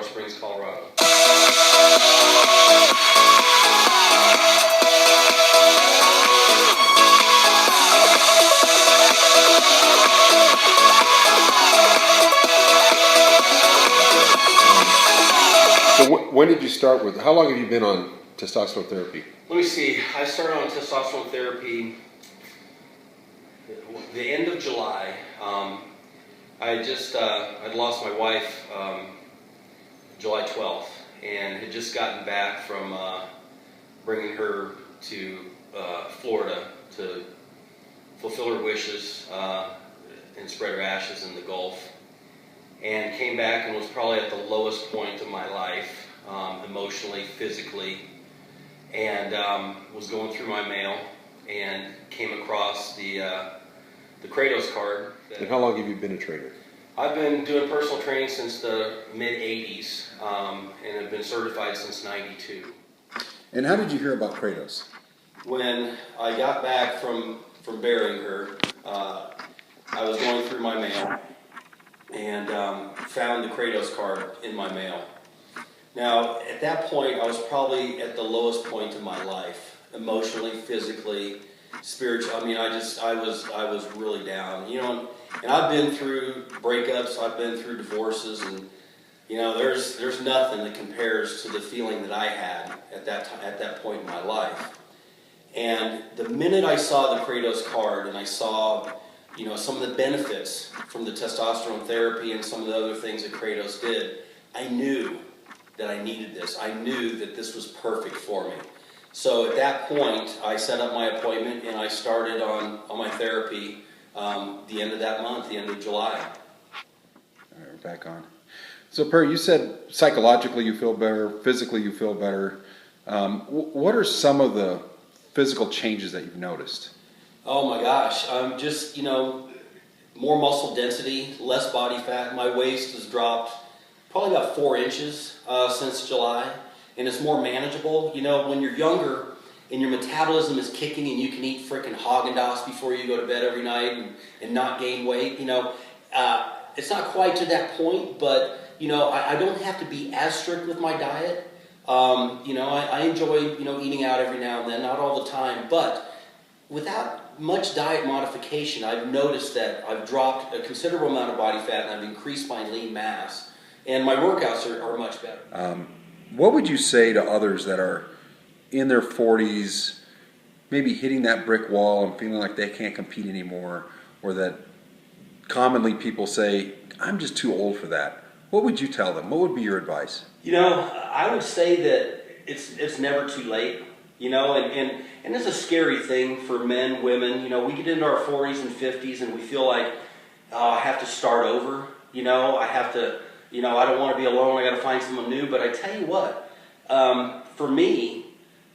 Springs, Colorado. So when did you start with, how long have you been on testosterone therapy? Let me see. I started on testosterone therapy the end of July. I'd lost my wife July 12th and had just gotten back from bringing her to Florida to fulfill her wishes and spread her ashes in the Gulf. And came back and was probably at the lowest point of my life, emotionally, physically, and was going through my mail and came across the Cratos card. And how long have you been a trainer? I've been doing personal training since the mid-'80s and have been certified since '92. And how did you hear about Cratos? When I got back from burying her, I was going through my mail and found the Cratos card in my mail. Now, at that point, I was probably at the lowest point in my life, emotionally, physically, spiritually. I was really down. And I've been through breakups, I've been through divorces, and there's nothing that compares to the feeling that I had at that point in my life. And the minute I saw the Cratos card and I saw some of the benefits from the testosterone therapy and some of the other things that Cratos did, I knew that I needed this. I knew that this was perfect for me. So at that point, I set up my appointment and I started on my therapy the end of that month, the end of July. All right, we're back on. So Perry, you said psychologically you feel better, physically you feel better. What are some of the physical changes that you've noticed? Oh my gosh, just, more muscle density, less body fat. My waist has dropped probably about 4 inches since July, and it's more manageable. When you're younger and your metabolism is kicking and you can eat frickin' Haagen-Dazs before you go to bed every night and not gain weight, it's not quite to that point, but, I don't have to be as strict with my diet. I enjoy, eating out every now and then, not all the time, but without much diet modification, I've noticed that I've dropped a considerable amount of body fat and I've increased my lean mass, and my workouts are much better. What would you say to others that are in their 40s, maybe hitting that brick wall and feeling like they can't compete anymore, or that commonly people say, I'm just too old for that? What would you tell them? What would be your advice? I would say that it's never too late. And it's a scary thing for men, women. We get into our 40s and 50s and we feel like, I have to start over. I have to, I don't want to be alone. I got to find someone new. But I tell you what, for me,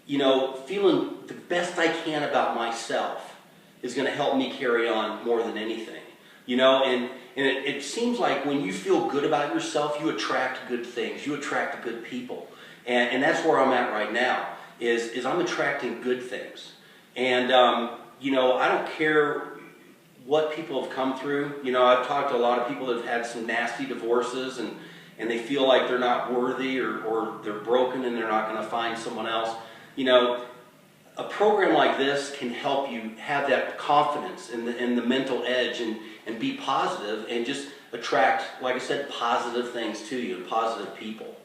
feeling the best I can about myself is going to help me carry on more than anything. And it seems like when you feel good about yourself, you attract good things. You attract good people. And that's where I'm at right now. Is I'm attracting good things. And, I don't care what people have come through. I've talked to a lot of people that have had some nasty divorces and they feel like they're not worthy or they're broken and they're not going to find someone else. A program like this can help you have that confidence and the mental edge and be positive and just attract, like I said, positive things to you and positive people.